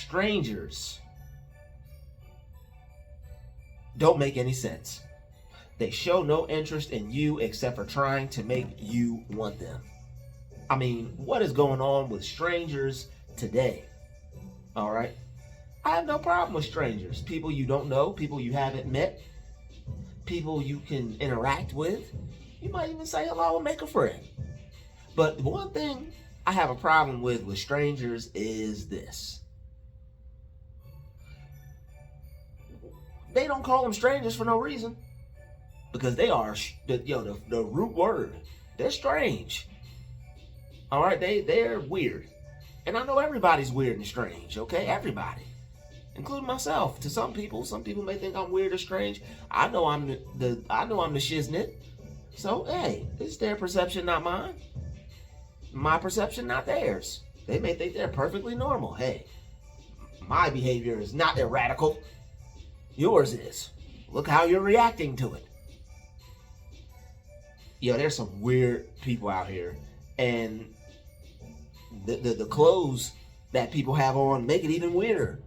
Strangers don't make any sense. They show no interest in you except for trying to make you want them. I mean, what is going on with strangers today? All right. I have no problem with strangers. People you don't know, people you haven't met, people you can interact with. You might even say hello and make a friend. But one thing I have a problem with strangers is this. They don't call them strangers for no reason. Because they are, the root word. They're strange. All right, they're weird. And I know everybody's weird and strange, okay? Everybody. Including myself. To some people may think I'm weird or strange. I know I'm the shiznit. So, hey, it's their perception, not mine. My perception, not theirs. They may think they're perfectly normal. Hey, my behavior is not radical. Yours is. Look how you're reacting to it. There's some weird people out here. And the clothes that people have on make it even weirder.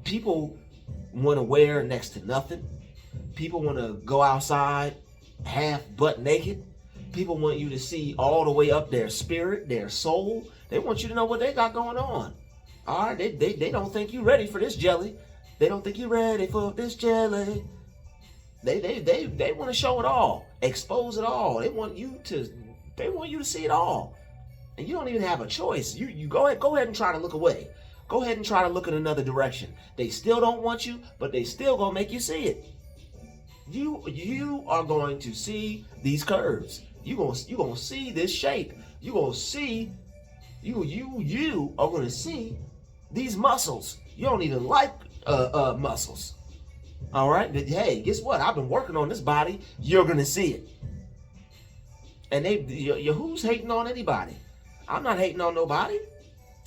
People want to wear next to nothing. People want to go outside half butt naked. People want you to see all the way up their spirit, their soul. They want you to know what they got going on. All right, they don't think you're ready for this jelly. They don't think you're ready for this jelly. They want to show it all, expose it all. They want you to see it all. And you don't even have a choice. You go ahead and try to look away. Go ahead and try to look in another direction. They still don't want you, but they still gonna make you see it. You are going to see these curves. You gonna see this shape. You gonna see you are gonna see these muscles. You don't even like muscles. All right, but hey, guess what? I've been working on this body. You're gonna see it. And who's hating on anybody? I'm not hating on nobody.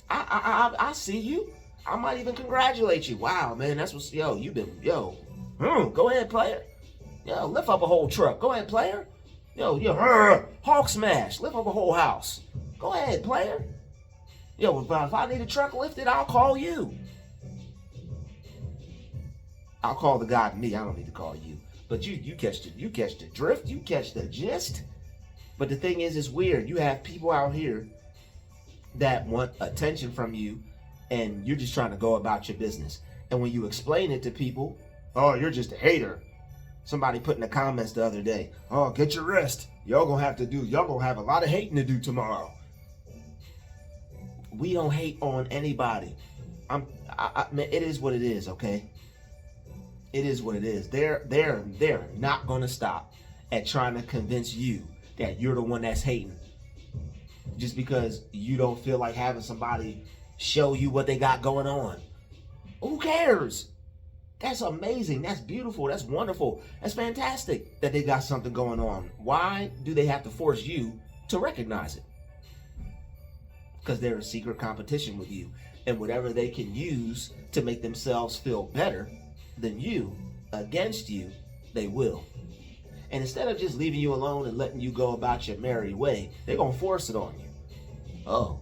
I see you. I might even congratulate you. Wow, man, that's what's you've been go ahead, player. Lift up a whole truck. Go ahead, player. Hulk smash. Lift up a whole house. Go ahead, player. If I need a truck lifted, I'll call you. I'll call the guy to me. I don't need to call you. But you catch the drift. You catch the gist. But the thing is, it's weird. You have people out here that want attention from you, and you're just trying to go about your business. And when you explain it to people, oh, you're just a hater. Somebody put in the comments the other day, oh, get your rest. Y'all gonna have a lot of hating to do tomorrow. We don't hate on anybody. Man, it is what it is, okay? It is what it is. They're not gonna stop at trying to convince you that you're the one that's hating. Just because you don't feel like having somebody show you what they got going on. Who cares? That's amazing. That's beautiful. That's wonderful. That's fantastic that they got something going on. Why do they have to force you to recognize it? Because they're in secret competition with you. And whatever they can use to make themselves feel better than you, against you, they will. And instead of just leaving you alone and letting you go about your merry way, they're going to force it on you. Oh,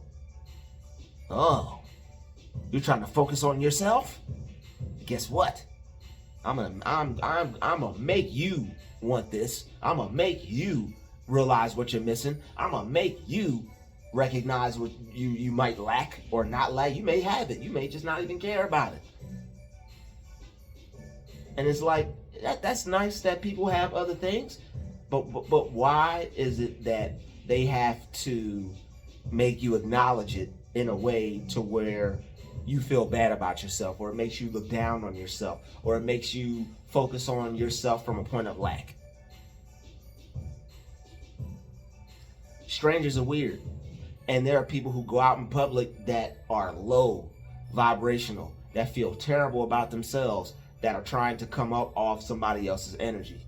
you're trying to focus on yourself? Guess what? I'm gonna make you want this. I'm gonna make you realize what you're missing. I'm gonna make you recognize what you might lack or not lack. You may have it. You may just not even care about it. And it's like, that's nice that people have other things, but why is it that they have to make you acknowledge it in a way to where you feel bad about yourself, or it makes you look down on yourself, or it makes you focus on yourself from a point of lack? Strangers are weird. And there are people who go out in public that are low vibrational, that feel terrible about themselves, that are trying to come up off somebody else's energy.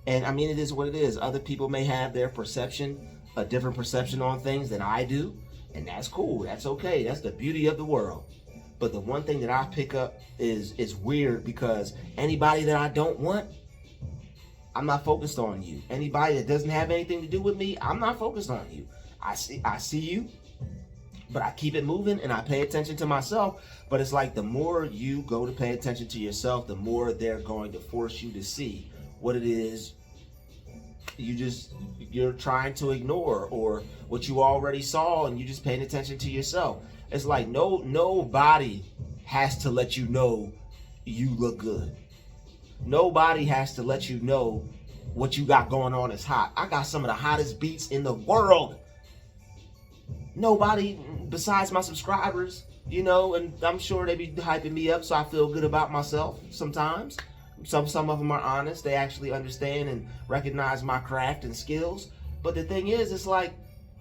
And I mean, it is what it is. Other people may have their perception, a different perception on things than I do, and that's cool. That's okay. That's the beauty of the world. But the one thing that I pick up is weird, because anybody that I don't want, I'm not focused on you. Anybody that doesn't have anything to do with me, I'm not focused on you. I see you. But I keep it moving and I pay attention to myself. But it's like the more you go to pay attention to yourself, the more they're going to force you to see what it is you're trying to ignore, or what you already saw and you just paying attention to yourself. It's like nobody has to let you know you look good. Nobody has to let you know what you got going on is hot. I got some of the hottest beats in the world. Nobody besides my subscribers, you know, and I'm sure they be hyping me up so I feel good about myself sometimes. Some of them are honest. They actually understand and recognize my craft and skills. But the thing is, it's like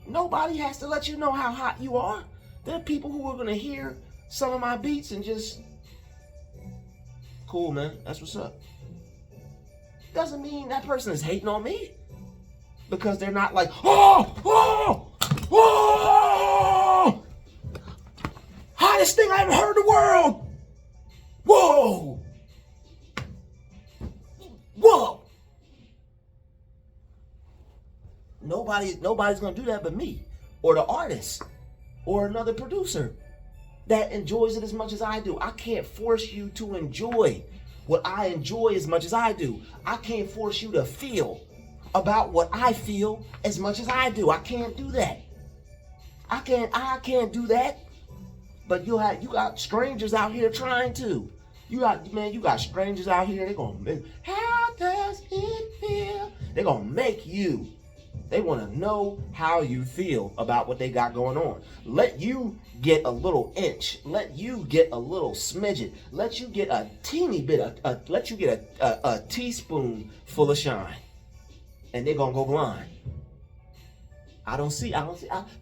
nobody has to let you know how hot you are. There are people who are going to hear some of my beats and just, cool, man, that's what's up. Doesn't mean that person is hating on me, because they're not like, oh, hottest thing I ever heard in the world. Whoa. Nobody's gonna do that but me, or the artist, or another producer that enjoys it as much as I do. I can't force you to enjoy what I enjoy as much as I do. I can't force you to feel about what I feel as much as I do. I can't do that. I can't do that. But you got strangers out here trying to. You got strangers out here. They're gonna make, how does it feel? They're gonna make you. They want to know how you feel about what they got going on. Let you get a little inch. Let you get a little smidget. Let you get a teeny bit. Let you get a teaspoon full of shine, and they're gonna go blind. I don't see,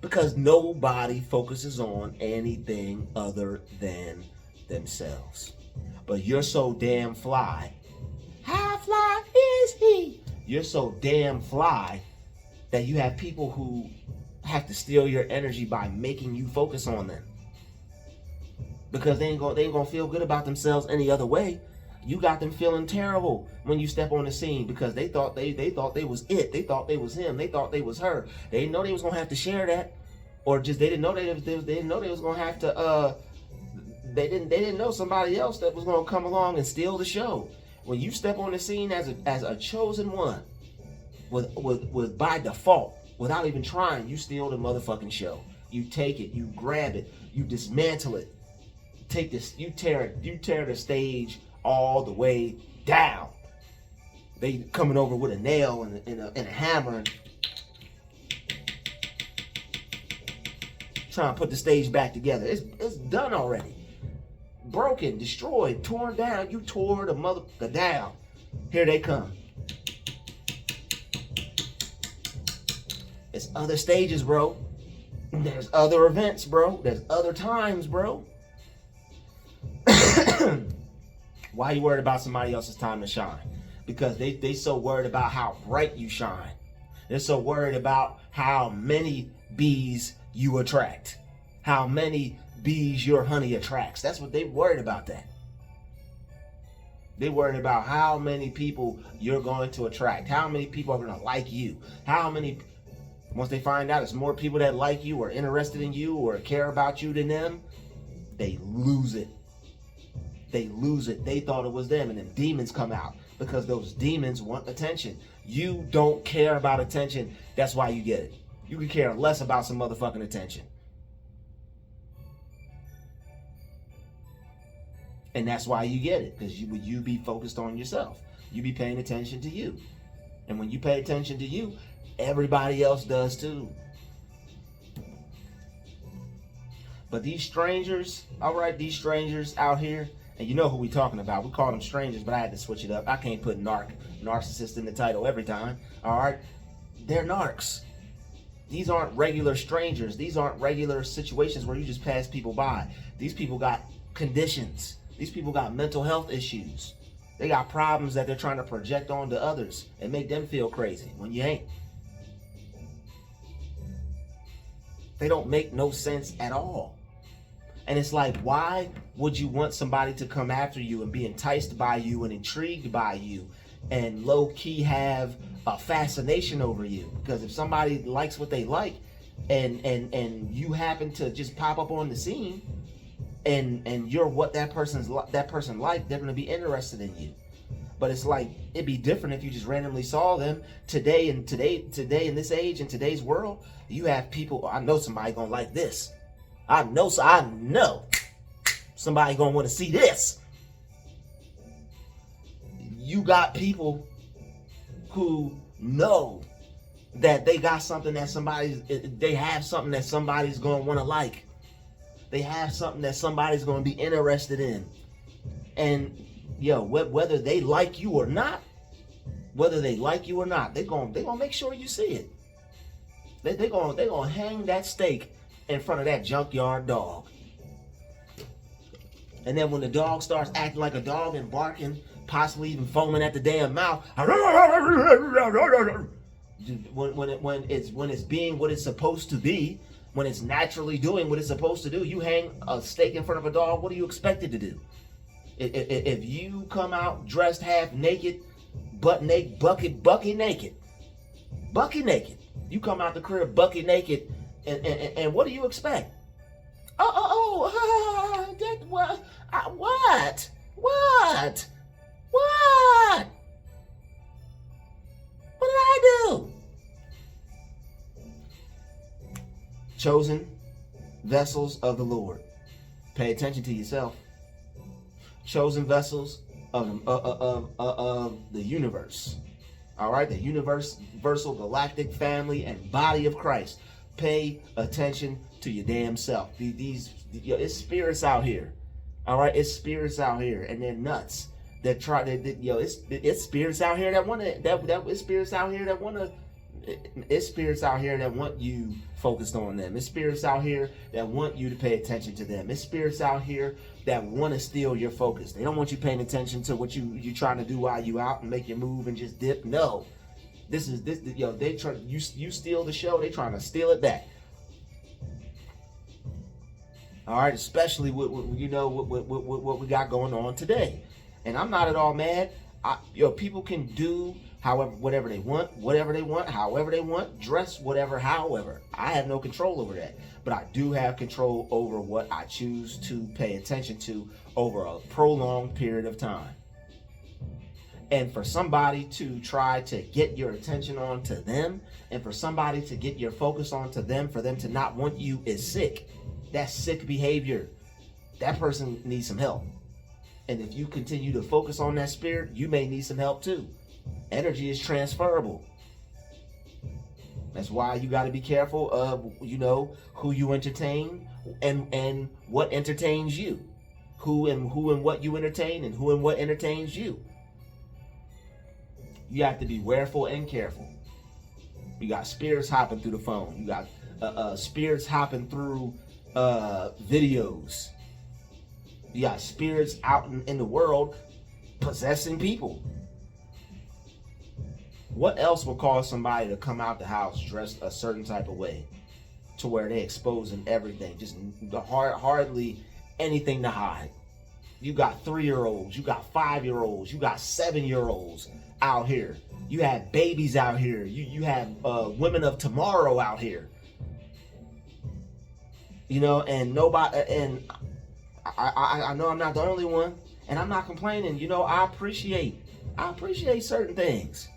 because nobody focuses on anything other than themselves. But you're so damn fly. How fly is he? You're so damn fly that you have people who have to steal your energy by making you focus on them, because they ain't gonna feel good about themselves any other way. You got them feeling terrible when you step on the scene, because they thought they was it. They thought they was him. They thought they was her. They didn't know they was gonna have to share that, or just they didn't know they was gonna have to. They didn't know somebody else that was gonna come along and steal the show. When you step on the scene as a chosen one, with by default, without even trying, you steal the motherfucking show. You take it, you grab it, you dismantle it. Take this, you tear the stage all the way down. They coming over with a nail and a hammer, and trying to put the stage back together. It's done already. Broken, destroyed, torn down. You tore the down. Here they come. There's other stages, bro. There's other events, bro. There's other times, bro. Why are you worried about somebody else's time to shine? Because they so worried about how bright you shine. They're so worried about how many bees you attract. How many bees your honey attracts. That's what they worried about that. They worried about how many people you're going to attract. How many people are going to like you. Once they find out it's more people that like you or interested in you or care about you than them, they lose it. They lose it. They thought it was them, and then demons come out, because those demons want attention. You don't care about attention. That's why you get it. You could care less about some motherfucking attention. And that's why you get it, because you be focused on yourself. You be paying attention to you. And when you pay attention to you, everybody else does too. But these strangers, all right, these strangers out here, and you know who we talking about. We call them strangers, but I had to switch it up. I can't put narcissist in the title every time, all right? They're narcs. These aren't regular strangers. These aren't regular situations where you just pass people by. These people got conditions. These people got mental health issues. They got problems that they're trying to project onto others and make them feel crazy when you ain't. They don't make no sense at all. And it's like, why would you want somebody to come after you and be enticed by you and intrigued by you and low-key have a fascination over you? Because if somebody likes what they like, and you happen to just pop up on the scene, and you're what that person like, they're gonna be interested in you. But it's like, it'd be different if you just randomly saw them today in this age, in today's world. You have people, I know somebody gonna like this. I know somebody gonna want to see this. You got people who know that they got something that they have something that somebody's gonna want to like. They have something that somebody's gonna be interested in. And whether they like you or not, they gonna make sure you see it. They gonna hang that steak in front of that junkyard dog. And then when the dog starts acting like a dog and barking, possibly even foaming at the damn mouth, when it's being what it's supposed to be, when it's naturally doing what it's supposed to do, you hang a steak in front of a dog. What do you expect it to do? If you come out dressed half naked, butt naked, bucky naked, you come out the crib bucky naked, and what do you expect? What? What did I do? Chosen vessels of the Lord. Pay attention to yourself. Chosen vessels of the universe. All right, the universal galactic family and body of Christ. Pay attention to your damn self. It's spirits out here. All right, it's spirits out here, and they're nuts. That try it's spirits out here that want to. It's spirits out here that want to. It's spirits out here that want you focused on them. It's spirits out here that want you to pay attention to them. It's spirits out here that want to steal your focus. They don't want you paying attention to what you're trying to do while you out and make your move and just dip. No, they try. You steal the show. They trying to steal it back. All right, especially with what we got going on today. And I'm not at all mad. People can do whatever they want, however they want, dress however. I have no control over that. But I do have control over what I choose to pay attention to over a prolonged period of time. And for somebody to try to get your attention onto them, and for somebody to get your focus onto them, for them to not want you, is sick. That's sick behavior. That person needs some help. And if you continue to focus on that spirit, you may need some help too. Energy is transferable. That's why you got to be careful of, who you entertain and what entertains you. Who and what you entertain and who and what entertains you. You have to be wareful and careful. You got spirits hopping through the phone. You got spirits hopping through videos. You got spirits out in the world possessing people. What else will cause somebody to come out the house dressed a certain type of way to where they exposing everything, just hardly anything to hide? You got 3-year-olds, you got 5-year-olds, you got 7-year-olds out here. You have babies out here. You have women of tomorrow out here. And nobody, and I know I'm not the only one, and I'm not complaining. I appreciate certain things.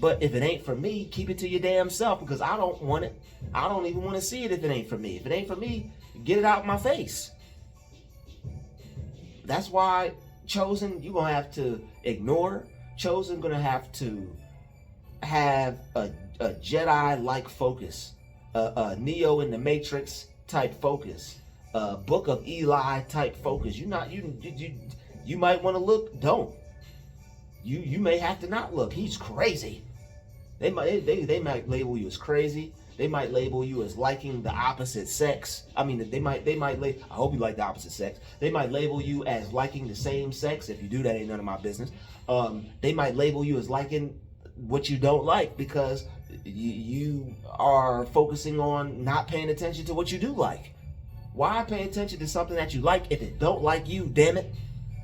But if it ain't for me, keep it to your damn self, because I don't want it. I don't even want to see it if it ain't for me. If it ain't for me, get it out my face. That's why Chosen, you're going to have to ignore. Chosen going to have a Jedi-like focus. A Neo in the Matrix type focus. A Book of Eli type focus. You might want to look, don't. You may have to not look. He's crazy. They might label you as crazy. They might label you as liking the opposite sex. I mean, they might I hope you like the opposite sex. They might label you as liking the same sex. If you do, that ain't none of my business. They might label you as liking what you don't like, because you are focusing on not paying attention to what you do like. Why pay attention to something that you like if it don't like you, damn it?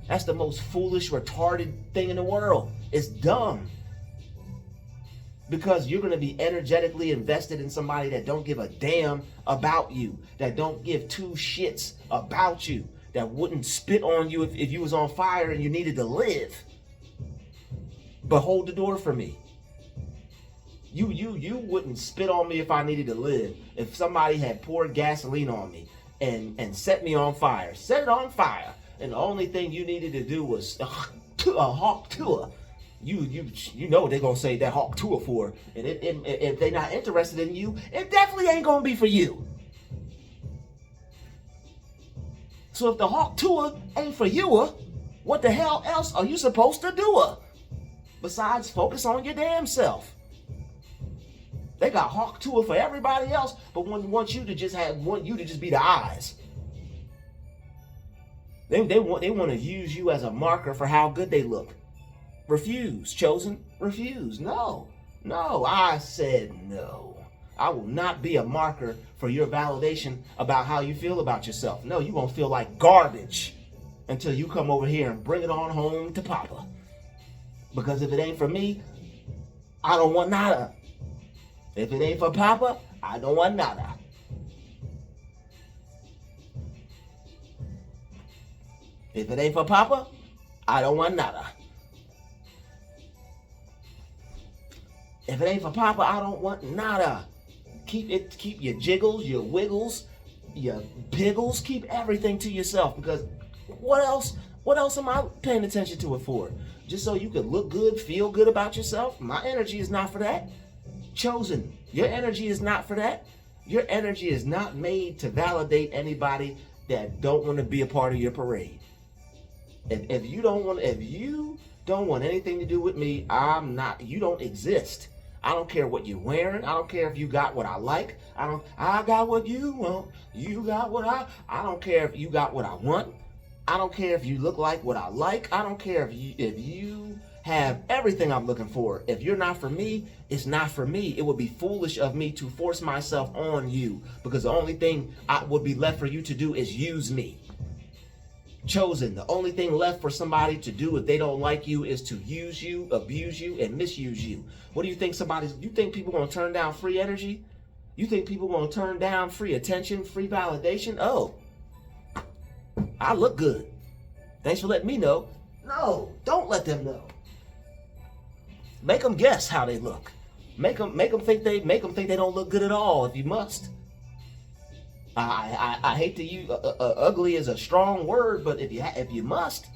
That's the most foolish, retarded thing in the world. It's dumb. because you're going to be energetically invested in somebody that don't give a damn about you, that don't give two shits about you, that wouldn't spit on you if you was on fire and you needed to live. But hold the door for me. You wouldn't spit on me if I needed to live. If somebody had poured gasoline on me and set me on fire, set it on fire, and the only thing you needed to do was a hawk tour. You know what they're gonna say that hawk tour for, and if they're not interested in you, it definitely ain't gonna be for you. So if the hawk tour ain't for you, what the hell else are you supposed to do? Besides focus on your damn self. They got hawk tour for everybody else, but want you to just be the eyes. They want to use you as a marker for how good they look. Refuse, chosen, refuse. No, I said no. I will not be a marker for your validation about how you feel about yourself. No, you're going to feel like garbage until you come over here and bring it on home to Papa. Because if it ain't for me, I don't want nada. If it ain't for Papa, I don't want nada. If it ain't for Papa, I don't want nada. If it ain't for Papa, I don't want nada. Keep your jiggles, your wiggles, your piggles, keep everything to yourself, because what else am I paying attention to it for? Just so you could look good, feel good about yourself? My energy is not for that. Chosen, your energy is not for that. Your energy is not made to validate anybody that don't want to be a part of your parade. If you don't want anything to do with me, you don't exist. I don't care what you're wearing. I don't care if you got what I like. I got what you want. You got what I don't care if you got what I want. I don't care if you look like what I like. I don't care if you have everything I'm looking for. If you're not for me, it's not for me. It would be foolish of me to force myself on you, because the only thing I would be left for you to do is use me. Chosen, the only thing left for somebody to do if they don't like you is to use you, abuse you, and misuse you. What do you think you think people gonna turn down free energy? You think people gonna turn down free attention, free validation? Oh, I look good. Thanks for letting me know. No, don't let them know. Make them guess how they look. Make them think they don't look good at all if you must. I hate to use ugly is a strong word, but if you must,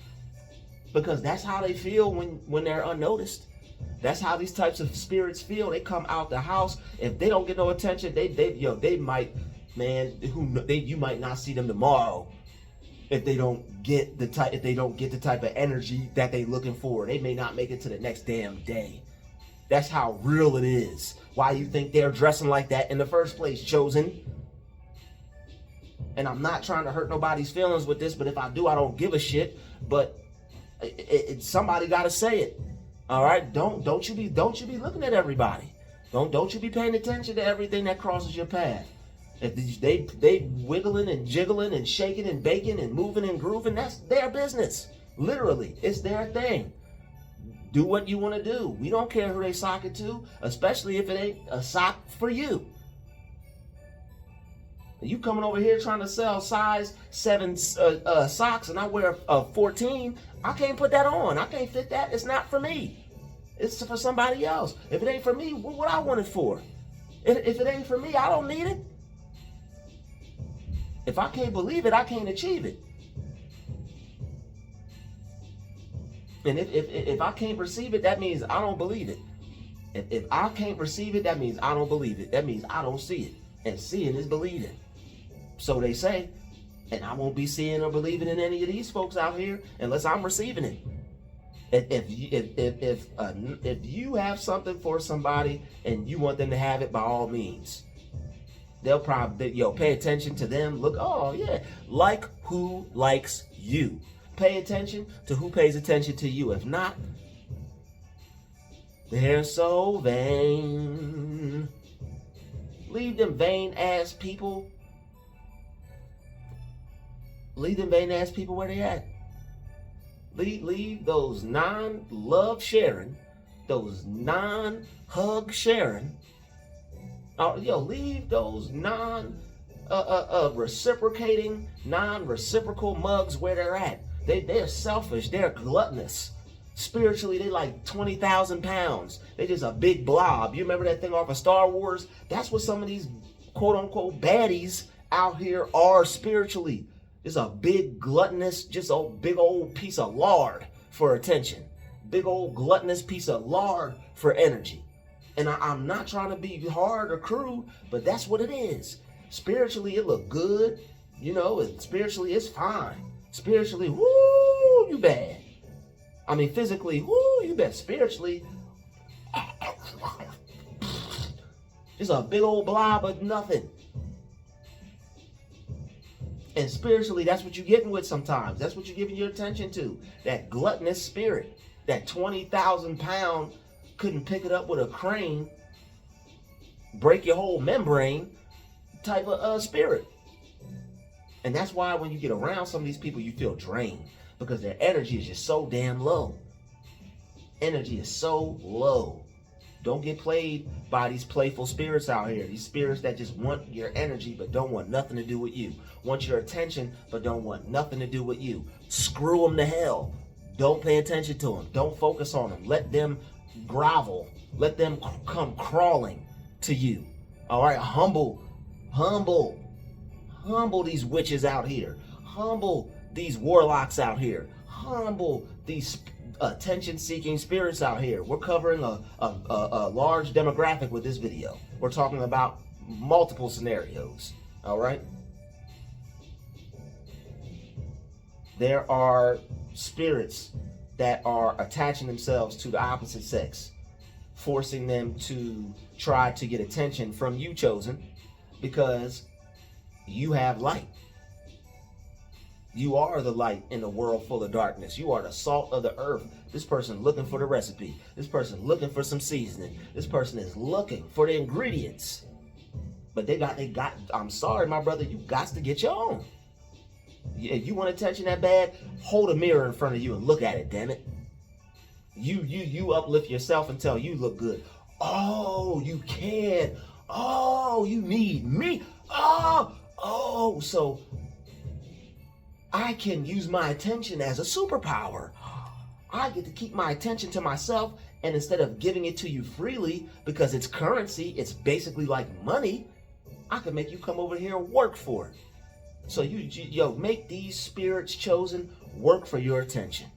because that's how they feel when they're unnoticed. That's how these types of spirits feel. They come out the house. If they don't get no attention, they might, man, you might not see them tomorrow. If they don't get the type of energy that they looking for, they may not make it to the next damn day. That's how real it is. Why you think they're dressing like that in the first place, chosen? And I'm not trying to hurt nobody's feelings with this, but if I do, I don't give a shit. But somebody got to say it. All right, don't you be looking at everybody. Don't you be paying attention to everything that crosses your path. If they wiggling and jiggling and shaking and baking and moving and grooving, that's their business. Literally, it's their thing. Do what you want to do. We don't care who they sock it to, especially if it ain't a sock for you. You coming over here trying to sell size 7 socks, and I wear a 14. I can't put that on. I can't fit that. It's not for me. It's for somebody else. If it ain't for me, what I want it for? If it ain't for me, I don't need it. If I can't believe it, I can't achieve it. And if I can't perceive it, that means I don't believe it. If I can't perceive it, that means I don't believe it. That means I don't see it. And seeing is believing. So they say. And I won't be seeing or believing in any of these folks out here unless I'm receiving it. If you have something for somebody and you want them to have it, by all means. They'll probably, pay attention to them. Look, oh yeah, like who likes you. Pay attention to who pays attention to you. If not, they're so vain. Leave them vain ass people. Leave them vain ass people where they at. Leave those non-love sharing, those non-hug sharing, leave those reciprocating, non-reciprocal mugs where they're at. They're selfish. They're gluttonous. Spiritually, they like 20,000 pounds. They just a big blob. You remember that thing off of Star Wars? That's what some of these quote-unquote baddies out here are spiritually. Just a big gluttonous, just a big old piece of lard for attention. Big old gluttonous piece of lard for energy. And I'm not trying to be hard or crude, but that's what it is. Spiritually, it look good. Spiritually, it's fine. Spiritually, whoo, you bad. I mean, physically, whoo, you bad. Spiritually, just a big old blob of nothing. And spiritually, that's what you're getting with sometimes. That's what you're giving your attention to. That gluttonous spirit. That 20,000 pound, couldn't pick it up with a crane, break your whole membrane type of spirit. And that's why when you get around some of these people, you feel drained. Because their energy is just so damn low. Energy is so low. Don't get played by these playful spirits out here. These spirits that just want your energy but don't want nothing to do with you. Want your attention but don't want nothing to do with you. Screw them to hell. Don't pay attention to them. Don't focus on them. Let them grovel. Let them come crawling to you. All right? Humble these witches out here. Humble these warlocks out here. Humble these attention-seeking spirits out here. We're covering a large demographic with this video. We're talking about multiple scenarios. All right? There are spirits that are attaching themselves to the opposite sex, forcing them to try to get attention from you, chosen, because you have light. You are the light in a world full of darkness. You are the salt of the earth. This person looking for the recipe. This person looking for some seasoning. This person is looking for the ingredients. But they got, I'm sorry, my brother, you got to get your own. If you want attention that bad, hold a mirror in front of you and look at it, damn it. You uplift yourself until you look good. Oh, you can. Oh, you need me. Oh, so I can use my attention as a superpower. I get to keep my attention to myself, and instead of giving it to you freely because it's currency, it's basically like money, I can make you come over here and work for it. So you make these spirits, chosen, work for your attention.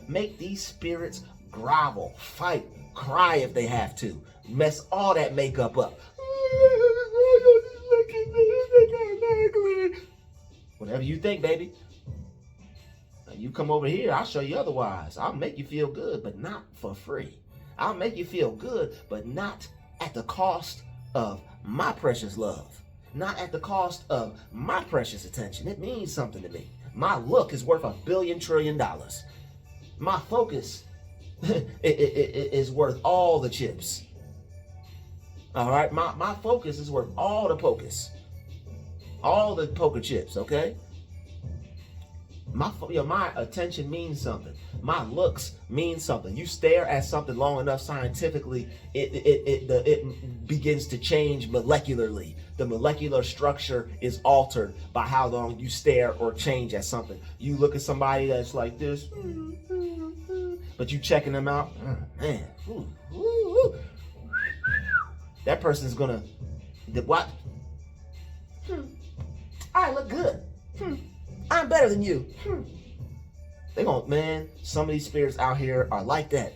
Make these spirits grovel, fight, cry if they have to. Mess all that makeup up. Whatever you think, baby. You come over here, I'll show you otherwise. I'll make you feel good, but not for free. I'll make you feel good, but not at the cost of my precious love. Not at the cost of my precious attention. It means something to me. My look is worth $1 billion trillion. My focus is worth all the chips. All right? My focus is worth all the pocus. All the poker chips, okay? My attention means something. My looks mean something. You stare at something long enough scientifically, it begins to change molecularly. The molecular structure is altered by how long you stare or change at something. You look at somebody that's like this, but you checking them out, man, that person's gonna, what? I look good. I'm better than you. They gon', man, some of these spirits out here are like that.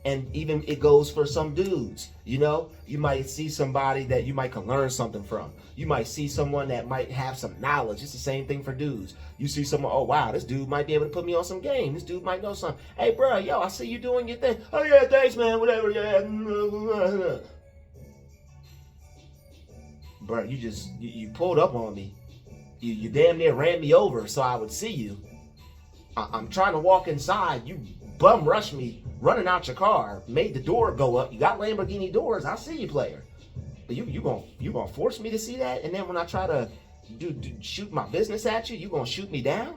And even it goes for some dudes, you know? You might see somebody that you might can learn something from. You might see someone that might have some knowledge. It's the same thing for dudes. You see someone, oh, wow, this dude might be able to put me on some game. This dude might know something. Hey, bro, yo, I see you doing your thing. Oh, yeah, thanks, man, whatever, yeah. Bro, you pulled up on me. You damn near ran me over so I would see you. I'm trying to walk inside. You bum rushed me running out your car, made the door go up. You got Lamborghini doors. I see you, player. But you gonna force me to see that? And then when I try to shoot my business at you, you gonna shoot me down?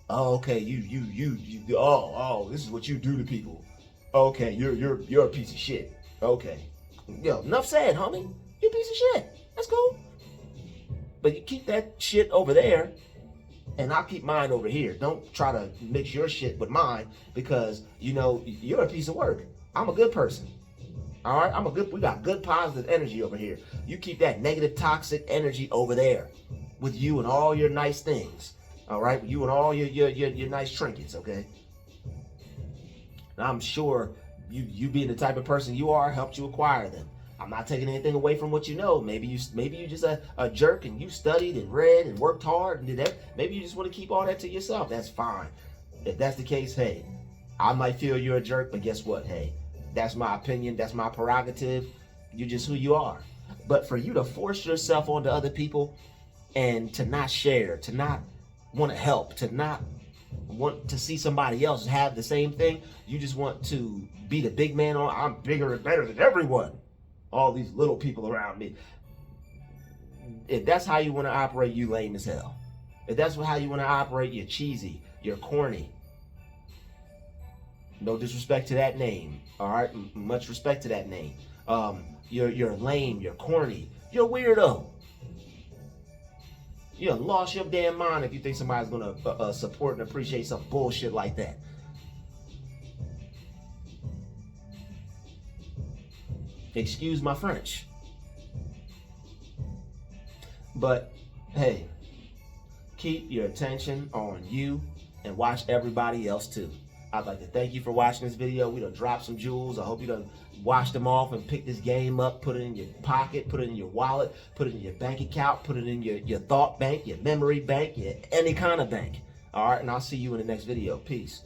Oh, okay. You this is what you do to people. Okay, you're a piece of shit. Okay. Yo, enough said, homie. You're a piece of shit. That's cool. But you keep that shit over there, and I'll keep mine over here. Don't try to mix your shit with mine, because you know you're a piece of work. I'm a good person. All right, we got good positive energy over here. You keep that negative toxic energy over there with you and all your nice things. All right, you and all your nice trinkets, okay? And I'm sure you being the type of person you are helped you acquire them. I'm not taking anything away from what you know. Maybe you just a jerk and you studied and read and worked hard and did that. Maybe you just want to keep all that to yourself. That's fine. If that's the case, hey, I might feel you're a jerk, but guess what? Hey, that's my opinion. That's my prerogative. You're just who you are. But for you to force yourself onto other people and to not share, to not want to help, to not want to see somebody else have the same thing, you just want to be the big man on, I'm bigger and better than everyone. All these little people around me. If that's how you want to operate, you lame as hell. If that's how you want to operate, you're cheesy, you're corny. No disrespect to that name, all right? Much respect to that name. You're lame, you're corny, you're a weirdo. You done lost your damn mind if you think somebody's gonna support and appreciate some bullshit like that. Excuse my French. But hey, keep your attention on you and watch everybody else too. I'd like to thank you for watching this video. We done dropped some jewels. I hope you done washed them off and pick this game up, put it in your pocket, put it in your wallet, put it in your bank account, put it in your thought bank, your memory bank, any kind of bank. All right, and I'll see you in the next video. Peace.